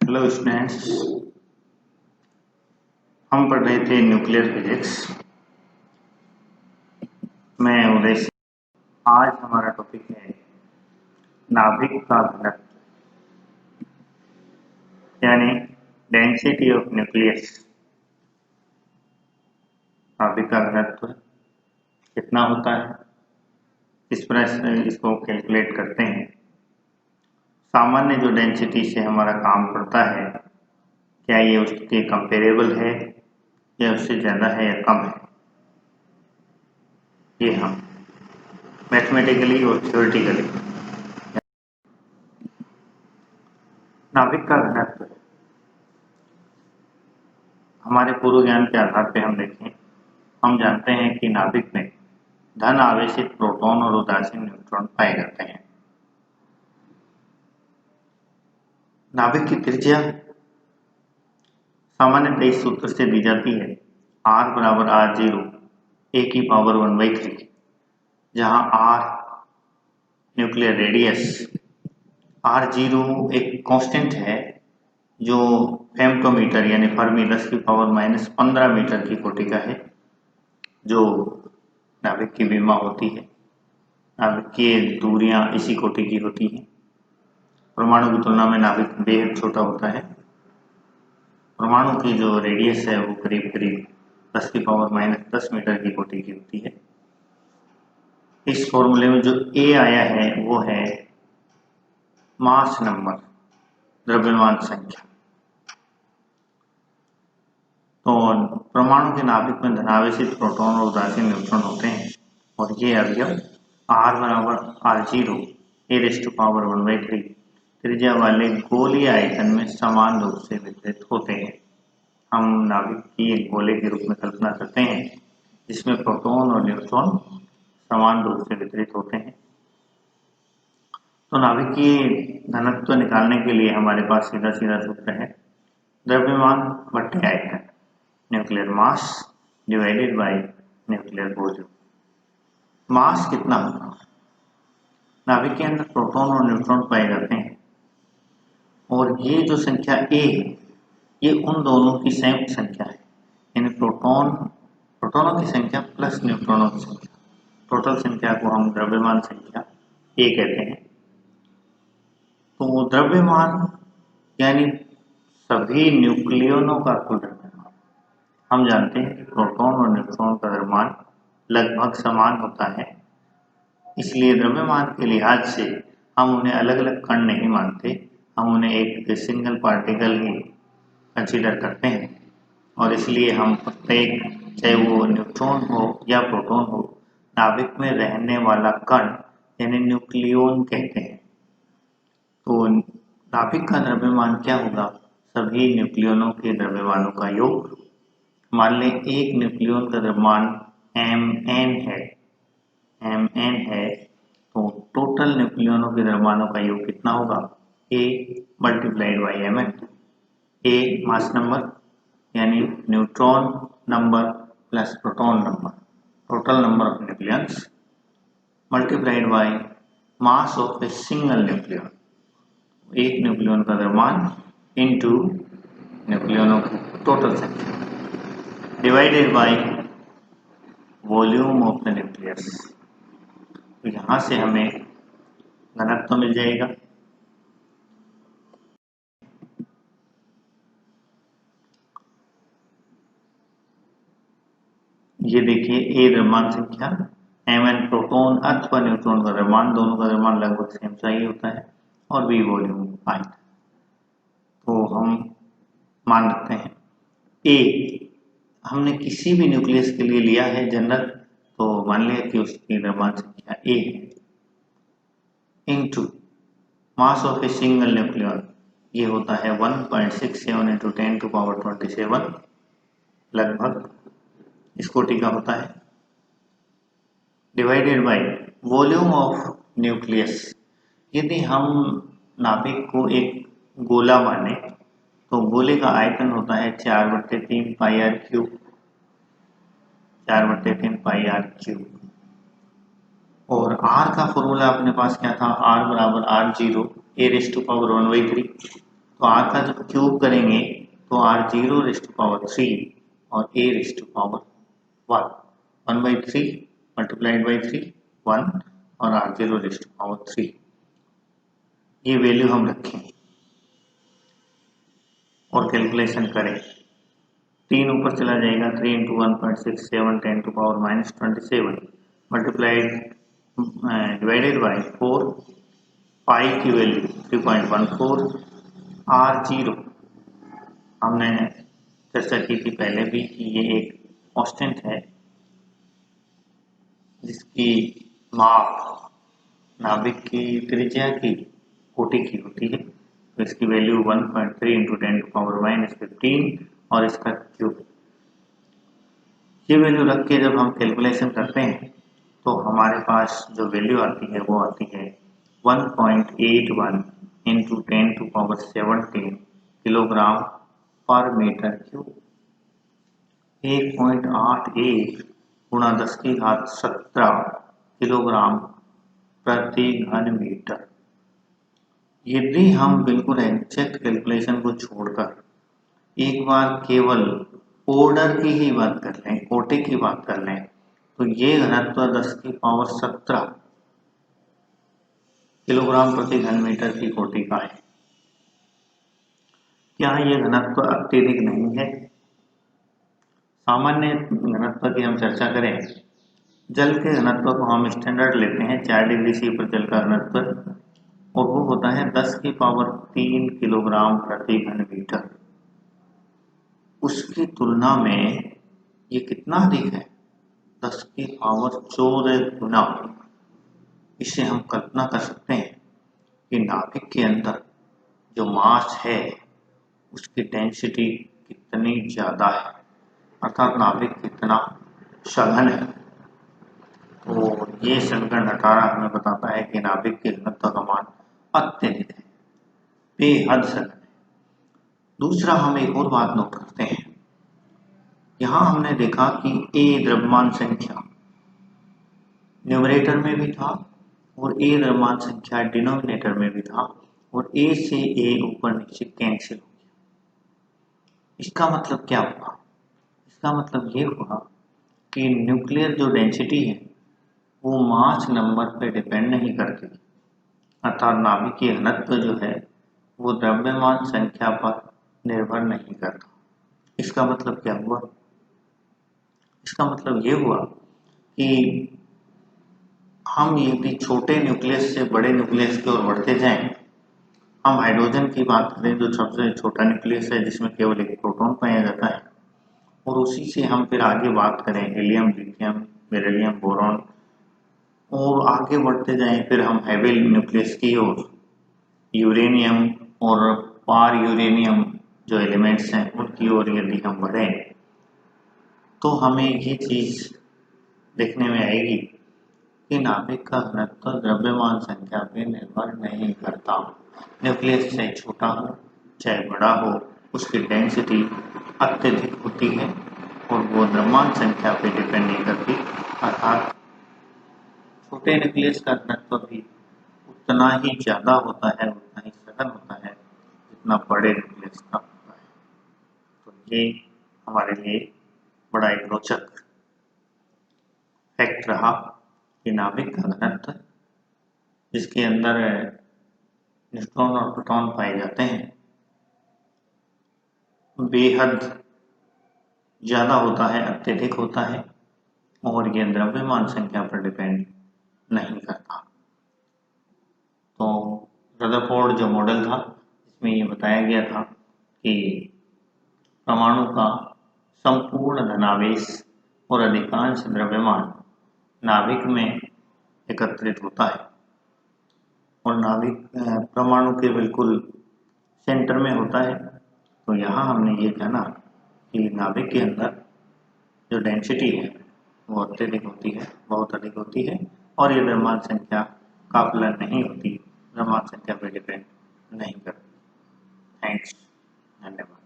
Hello students, हम पढ़ रहे थे न्यूक्लियर फिजिक्स। मैं उदय सिंह। आज हमारा टॉपिक है नाभिक का घनत्व, यानी डेंसिटी ऑफ न्यूक्लियस। नाभिक का घनत्व कितना होता है, इस तरह से इसको कैलकुलेट करते हैं। सामान्य जो डेंसिटी से हमारा काम पड़ता है, क्या ये उसके कंपेरेबल है या उससे ज़्यादा है या कम है, ये हम मैथमेटिकली और थ्योरेटिकली। नाभिक का घनत्व हमारे पूर्व ज्ञान के आधार पर हम देखें, हम जानते हैं कि नाभिक में धन आवेशित प्रोटॉन और उदासीन न्यूट्रॉन पाए जाते हैं। नाभिक की त्रिज्या सामान्यतः इस सूत्र से दी जाती है, R बराबर R0 a की पावर 1/3, जहां R न्यूक्लियर रेडियस, R0 एक कांस्टेंट है जो फेम्टोमीटर यानी फर्मी 10 की पावर -15 मीटर की कोटि का है, जो नाभिक की विमा होती है। नाभिक की दूरियां इसी कोटि की होती हैं। परमाणु की तुलना में नाभिक बेहद छोटा होता है। परमाणु की जो रेडियस है वो करीब करीब 10 की पावर -10 मीटर की कोटि की होती है। इस फॉर्मूले में जो ए आया है वो है मास नंबर, द्रव्यमान संख्या। तो परमाणु के नाभिक में धनावेशित प्रोटॉन और उदासीन न्यूट्रॉन होते हैं, और ये अवयव R बराबर R0 a⁻⁴ त्रिज्या वाले गोलीय आयतन में समान रूप से वितरित होते हैं। हम नाभिक की एक गोले के रूप में कल्पना करते हैं जिसमें प्रोटॉन और न्यूट्रॉन समान रूप से वितरित होते हैं। तो नाभिक की घनत्व निकालने के लिए हमारे पास सीधा सीधा सूत्र है, द्रव्यमान बटे आयतन, nuclear mass divided by nuclear volume. Mass कितना होगा? नाभिक के अंदर प्रोटॉन और न्यूट्रॉन पाए जाते हैं, और ये जो संख्या ए है ये उन दोनों की संयुक्त संख्या है, यानी प्रोटॉनों की संख्या प्लस न्यूट्रॉनों की संख्या। टोटल संख्या को हम द्रव्यमान संख्या ए कहते हैं। तो द्रव्यमान यानी सभी न्यूक्लियनों का कुल द्रव्यमान। हम जानते हैं कि प्रोटॉन और न्यूट्रॉन का द्रव्यमान लगभग समान होता है, इसलिए द्रव्यमान के लिहाज से हम उन्हें अलग अलग कण नहीं मानते, हम उन्हें एक सिंगल पार्टिकल ही कंसीडर करते हैं। और इसलिए हम प्रत्येक, चाहे वो न्यूट्रॉन हो या प्रोटॉन हो, नाभिक में रहने वाला कण यानी न्यूक्लियन कहते हैं। तो नाभिक का द्रव्यमान क्या होगा? सभी न्यूक्लियनों के द्रव्यमानों का योग। मान लें एक न्यूक्लियन का द्रव्यमान mn है, तो टोटल न्यूक्लियनों के द्रव्यमानों का योग कितना होगा? A multiplied by mn। A mass number यानी neutron number plus proton number, total number of nucleons, multiplied by mass of a single nucleon, एक न्यूक्लियन का द्रव्यमान इनटू न्यूक्लियनों की टोटल संख्या, divided by volume of the nucleus. तो यहाँ से हमें घनत्व मिल जाएगा। ये देखिए, ए द्रव्यमान संख्या, mn प्रोटॉन अथवा न्यूट्रॉन का द्रव्यमान, दोनों का द्रव्यमान लगभग सेम सा ही होता है, और v वॉल्यूम आयतन। तो हम मान रखते हैं ए हमने किसी भी न्यूक्लियस के लिए लिया है जनरल, तो मान लिया कि उसकी द्रव्यमान संख्या ए है, into mass of a single nucleon, ये होता है 1.67 × 10⁻27, लगभग इस कोटि का होता है, divided by volume of nucleus. यदि हम नाभिक को एक गोला माने तो गोले का आयतन होता है 4/3 πr³, 4/3 πr³। और R का फॉर्मूला अपने पास क्या था? R बराबर R0 a⁻⁴ तो r का जब क्यूब करेंगे तो r0⁻³ और a⁻1 1/3 मल्टीप्लाइड बाई 3 1 और r0⁻3 ये वैल्यू हम रखें और कैलकुलेशन करें। 3 ऊपर चला जाएगा, 3 × 1.67 10⁻⁻27 मल्टीप्लाइड डिवाइडेड बाई 4 पाई की वैल्यू 3.14 r0 हमने चर्चा की थी पहले भी कि ये एक कांस्टेंट है जिसकी माप नाभिक की त्रिज्या की कोटि की होती है। तो इसकी वैल्यू 1.3 × 10⁻⁻15 और इसका क्यूब। ये वैल्यू रख के जब हम कैलकुलेशन करते हैं तो हमारे पास जो वैल्यू आती है वो आती है 1.81 × 10⁻17 किलोग्राम पर मीटर क्यूब। 1.81 × 10⁻17 किलोग्राम प्रति घन मीटर। यदि हम बिल्कुल एग्जैक्ट कैलकुलेशन को छोड़कर एक बार केवल ऑर्डर की ही बात कर लें, कोटि की बात कर लें, तो ये घनत्व 10⁻17 किलोग्राम प्रति घन मीटर की कोटि का है। क्या ये घनत्व अत्यधिक नहीं है? सामान्य घनत्व की हम चर्चा करें, जल के घनत्व को हम स्टैंडर्ड लेते हैं 4 डिग्री सी पर जल का घनत्व और वो होता है 10⁻³ किलोग्राम प्रति घन मीटर। उसकी तुलना में ये कितना अधिक है? 10⁻14 गुना। इससे हम कल्पना कर सकते हैं कि नाभिक के अंदर जो मास है उसकी डेंसिटी कितनी ज्यादा है, अर्थात नाभिक कितना सघन है। तो ये समीकरण 18 हमें बताता है कि नाभिक के घनत्व का मान अत्यधिक है, बेहद सघन है। दूसरा हम एक और बात नोट करते हैं, यहां हमने देखा कि A द्रव्यमान संख्या न्यूमरेटर में भी था और A द्रव्यमान संख्या डिनोमिनेटर में भी था और A से A ऊपर नीचे कैंसिल हो गया। इसका मतलब क्या हुआ? इसका मतलब ये हुआ कि न्यूक्लियर जो डेंसिटी है वो मास नंबर पे डिपेंड नहीं करती, अर्थात नाभिकीय घनत्व जो है वो द्रव्यमान संख्या पर निर्भर नहीं करता। इसका मतलब क्या हुआ? इसका मतलब ये हुआ कि हम यदि छोटे न्यूक्लियस से बड़े न्यूक्लियस की ओर बढ़ते जाएं, हम हाइड्रोजन की बात करें जो सबसे छोटा न्यूक्लियस है जिसमें केवल एक प्रोटॉन पाया जाता है, और उसी से हम फिर आगे बात करें हीलियम, लिथियम, बेरिलियम, बोरॉन, और आगे बढ़ते जाएं फिर हम हैवी न्यूक्लियस की ओर यूरेनियम और पार यूरेनियम जो एलिमेंट्स हैं उनकी ओर यदि हम बढ़ें तो हमें ये चीज देखने में आएगी कि नाभिक का घनत्व द्रव्यमान संख्या पर निर्भर नहीं करता। न्यूक्लियस चाहे छोटा हो चाहे बड़ा हो, उसकी डेंसिटी अत्यधिक होती है और वो द्रव्यमान संख्या पर डिपेंड नहीं करती, अर्थात छोटे न्यूक्लियस का घनत्व भी उतना ही ज्यादा होता है, उतना ही सघन होता है जितना बड़े न्यूक्लियस का होता है। तो ये हमारे लिए बड़ा एक रोचक फैक्ट रहा कि नाभिक का घनत्व जिसके अंदर न्यूट्रॉन और प्रोटॉन पाए जाते हैं बेहद ज्यादा होता है, अत्यधिक होता है और यह द्रव्यमान संख्या पर डिपेंड नहीं करता। तो रदरफोर्ड जो मॉडल था इसमें ये बताया गया था कि परमाणु का संपूर्ण धनावेश और अधिकांश द्रव्यमान नाभिक में एकत्रित होता है और नाभिक परमाणु के बिल्कुल सेंटर में होता है। तो यहाँ हमने ये जाना कि नाभिक के अंदर जो डेंसिटी है वो अत्यधिक होती है, बहुत अधिक होती है और ये द्रव्यमान संख्या का फलन नहीं होती, द्रव्यमान संख्या पर डिपेंड नहीं करती। थैंक्स, धन्यवाद।